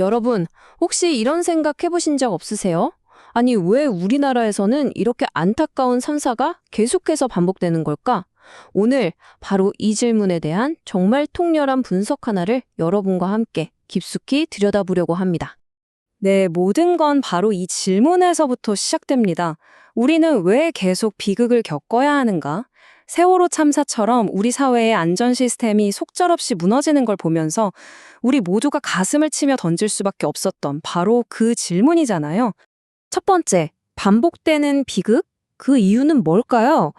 여러분, 혹시 이런 생각 해보신 적 없으세요? 아니, 왜 우리나라에서는 이렇게 안타까운 참사가 계속해서 반복되는 걸까? 오늘 바로 이 질문에 대한 정말 통렬한 분석 하나를 여러분과 함께 깊숙이 들여다보려고 합니다. 네, 모든 건 바로 이 질문에서부터 시작됩니다. 우리는 왜 계속 비극을 겪어야 하는가? 세월호 참사처럼 우리 사회의 안전 시스템이 속절없이 무너지는 걸 보면서 우리 모두가 가슴을 치며 던질 수밖에 없었던 바로 그 질문이잖아요. 첫 번째, 반복되는 비극? 그 이유는 뭘까요?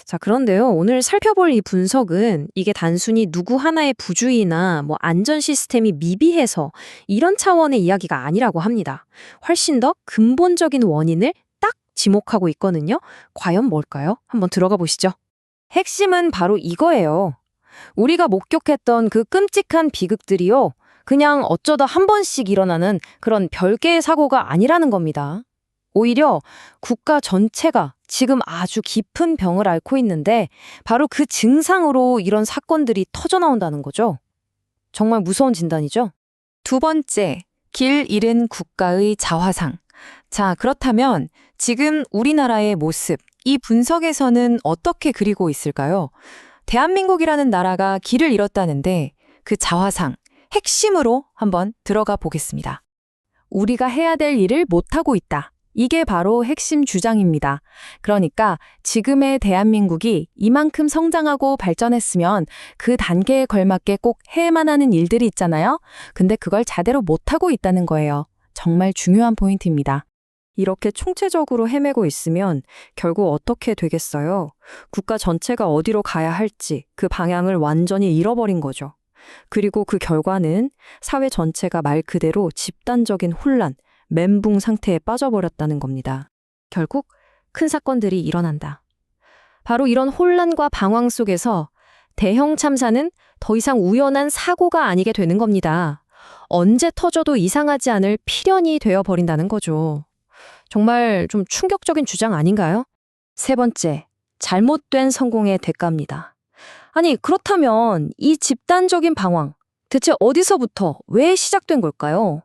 자, 그런데요, 오늘 살펴볼 이 분석은 이게 단순히 누구 하나의 부주의나 안전 시스템이 미비해서 이런 차원의 이야기가 아니라고 합니다. 훨씬 더 근본적인 원인을 딱 지목하고 있거든요. 과연 뭘까요? 한번 들어가 보시죠. 핵심은 바로 이거예요. 우리가 목격했던 그 끔찍한 비극들이요, 그냥 어쩌다 한 번씩 일어나는 그런 별개의 사고가 아니라는 겁니다. 오히려 국가 전체가 지금 아주 깊은 병을 앓고 있는데 바로 그 증상으로 이런 사건들이 터져나온다는 거죠. 정말 무서운 진단이죠? 두 번째, 길 잃은 국가의 자화상. 자, 그렇다면 지금 우리나라의 모습, 이 분석에서는 어떻게 그리고 있을까요? 대한민국이라는 나라가 길을 잃었다는데 그 자화상, 핵심으로 한번 들어가 보겠습니다. 우리가 해야 될 일을 못하고 있다. 이게 바로 핵심 주장입니다. 그러니까 지금의 대한민국이 이만큼 성장하고 발전했으면 그 단계에 걸맞게 꼭 해야만 하는 일들이 있잖아요. 근데 그걸 제대로 못하고 있다는 거예요. 정말 중요한 포인트입니다. 이렇게 총체적으로 헤매고 있으면 결국 어떻게 되겠어요? 국가 전체가 어디로 가야 할지 그 방향을 완전히 잃어버린 거죠. 그리고 그 결과는 사회 전체가 말 그대로 집단적인 혼란, 멘붕 상태에 빠져버렸다는 겁니다. 결국 큰 사건들이 일어난다. 바로 이런 혼란과 방황 속에서 대형 참사는 더 이상 우연한 사고가 아니게 되는 겁니다. 언제 터져도 이상하지 않을 필연이 되어버린다는 거죠. 정말 좀 충격적인 주장 아닌가요? 세 번째, 잘못된 성공의 대가입니다. 아니, 그렇다면 이 집단적인 방황, 대체 어디서부터 왜 시작된 걸까요?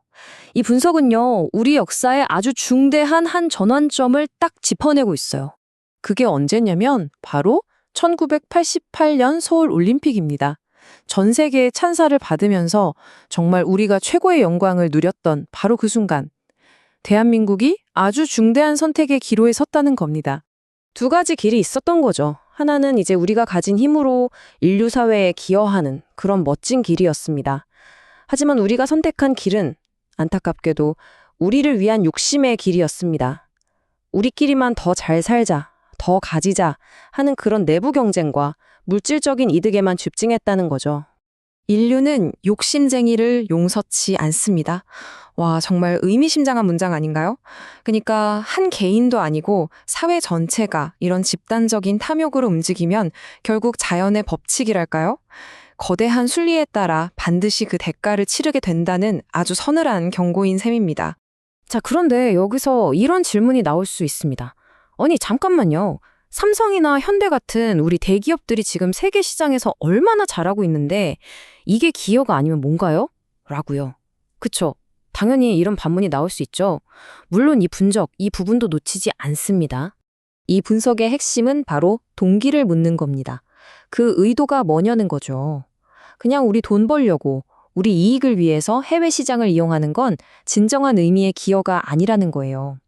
이 분석은요, 우리 역사의 아주 중대한 한 전환점을 딱 짚어내고 있어요. 그게 언제냐면 바로 1988년 서울 올림픽입니다. 전 세계의 찬사를 받으면서 정말 우리가 최고의 영광을 누렸던 바로 그 순간, 대한민국이 아주 중대한 선택의 기로에 섰다는 겁니다. 두 가지 길이 있었던 거죠. 하나는 이제 우리가 가진 힘으로 인류 사회에 기여하는 그런 멋진 길이었습니다. 하지만 우리가 선택한 길은 안타깝게도 우리를 위한 욕심의 길이었습니다. 우리끼리만 더 잘 살자, 더 가지자 하는 그런 내부 경쟁과 물질적인 이득에만 집중했다는 거죠. 인류는 욕심쟁이를 용서치 않습니다. 와, 정말 의미심장한 문장 아닌가요? 그러니까 한 개인도 아니고 사회 전체가 이런 집단적인 탐욕으로 움직이면 결국 자연의 법칙이랄까요? 거대한 순리에 따라 반드시 그 대가를 치르게 된다는 아주 서늘한 경고인 셈입니다. 자, 그런데 여기서 이런 질문이 나올 수 있습니다. 아니, 잠깐만요. 삼성이나 현대 같은 우리 대기업들이 지금 세계 시장에서 얼마나 잘하고 있는데 이게 기여가 아니면 뭔가요? 라고요. 그쵸? 당연히 이런 반문이 나올 수 있죠. 물론 이 분석, 이 부분도 놓치지 않습니다. 이 분석의 핵심은 바로 동기를 묻는 겁니다. 그 의도가 뭐냐는 거죠. 그냥 우리 돈 벌려고, 우리 이익을 위해서 해외 시장을 이용하는 건 진정한 의미의 기여가 아니라는 거예요.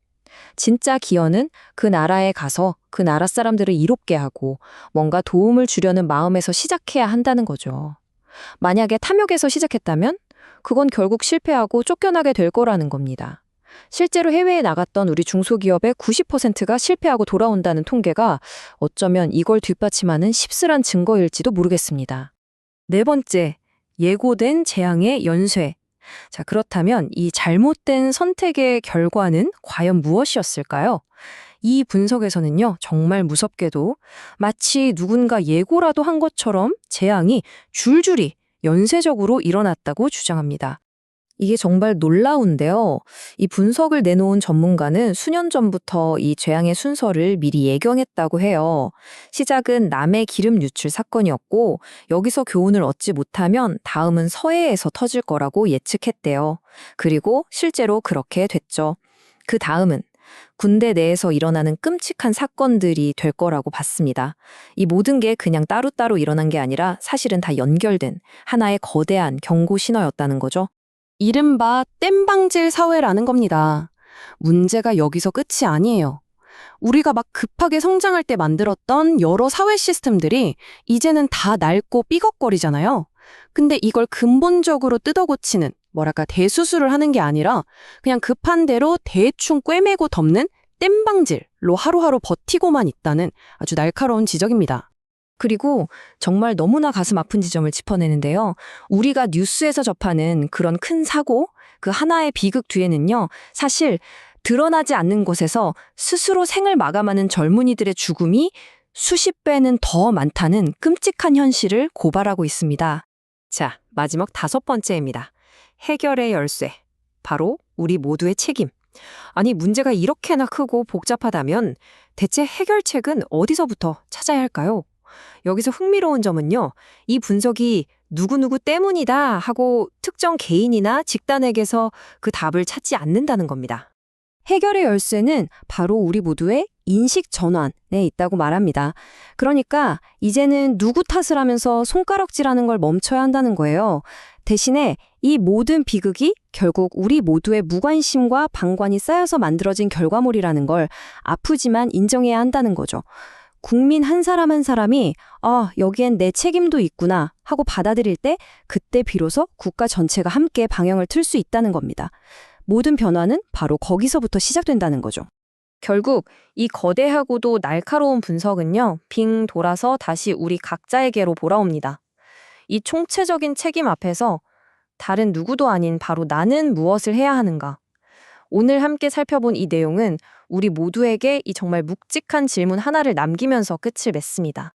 진짜 기여는 그 나라에 가서 그 나라 사람들을 이롭게 하고 뭔가 도움을 주려는 마음에서 시작해야 한다는 거죠. 만약에 탐욕에서 시작했다면 그건 결국 실패하고 쫓겨나게 될 거라는 겁니다. 실제로 해외에 나갔던 우리 중소기업의 90%가 실패하고 돌아온다는 통계가 어쩌면 이걸 뒷받침하는 씁쓸한 증거일지도 모르겠습니다. 네 번째, 예고된 재앙의 연쇄. 자, 그렇다면 이 잘못된 선택의 결과는 과연 무엇이었을까요? 이 분석에서는요, 정말 무섭게도 마치 누군가 예고라도 한 것처럼 재앙이 줄줄이 연쇄적으로 일어났다고 주장합니다. 이게 정말 놀라운데요. 이 분석을 내놓은 전문가는 수년 전부터 이 재앙의 순서를 미리 예견했다고 해요. 시작은 남의 기름 유출 사건이었고 여기서 교훈을 얻지 못하면 다음은 서해에서 터질 거라고 예측했대요. 그리고 실제로 그렇게 됐죠. 그 다음은 군대 내에서 일어나는 끔찍한 사건들이 될 거라고 봤습니다. 이 모든 게 그냥 따로따로 일어난 게 아니라 사실은 다 연결된 하나의 거대한 경고 신호였다는 거죠. 이른바 땜방질 사회라는 겁니다. 문제가 여기서 끝이 아니에요. 우리가 막 급하게 성장할 때 만들었던 여러 사회 시스템들이 이제는 다 낡고 삐걱거리잖아요. 근데 이걸 근본적으로 뜯어고치는, 대수술을 하는 게 아니라 그냥 급한 대로 대충 꿰매고 덮는 땜방질로 하루하루 버티고만 있다는 아주 날카로운 지적입니다. 그리고 정말 너무나 가슴 아픈 지점을 짚어내는데요. 우리가 뉴스에서 접하는 그런 큰 사고, 그 하나의 비극 뒤에는요, 사실 드러나지 않는 곳에서 스스로 생을 마감하는 젊은이들의 죽음이 수십 배는 더 많다는 끔찍한 현실을 고발하고 있습니다. 자, 마지막 5번째입니다. 해결의 열쇠. 바로 우리 모두의 책임. 아니, 문제가 이렇게나 크고 복잡하다면 대체 해결책은 어디서부터 찾아야 할까요? 여기서 흥미로운 점은요, 이 분석이 누구누구 때문이다 하고 특정 개인이나 집단에게서 그 답을 찾지 않는다는 겁니다. 해결의 열쇠는 바로 우리 모두의 인식 전환에 있다고 말합니다. 그러니까 이제는 누구 탓을 하면서 손가락질하는 걸 멈춰야 한다는 거예요. 대신에 이 모든 비극이 결국 우리 모두의 무관심과 방관이 쌓여서 만들어진 결과물이라는 걸 아프지만 인정해야 한다는 거죠. 국민 한 사람 한 사람이 여기엔 내 책임도 있구나 하고 받아들일 때 그때 비로소 국가 전체가 함께 방향을 틀 수 있다는 겁니다. 모든 변화는 바로 거기서부터 시작된다는 거죠. 결국 이 거대하고도 날카로운 분석은요, 빙 돌아서 다시 우리 각자에게로 돌아옵니다. 이 총체적인 책임 앞에서 다른 누구도 아닌 바로 나는 무엇을 해야 하는가? 오늘 함께 살펴본 이 내용은 우리 모두에게 이 정말 묵직한 질문 하나를 남기면서 끝을 맺습니다.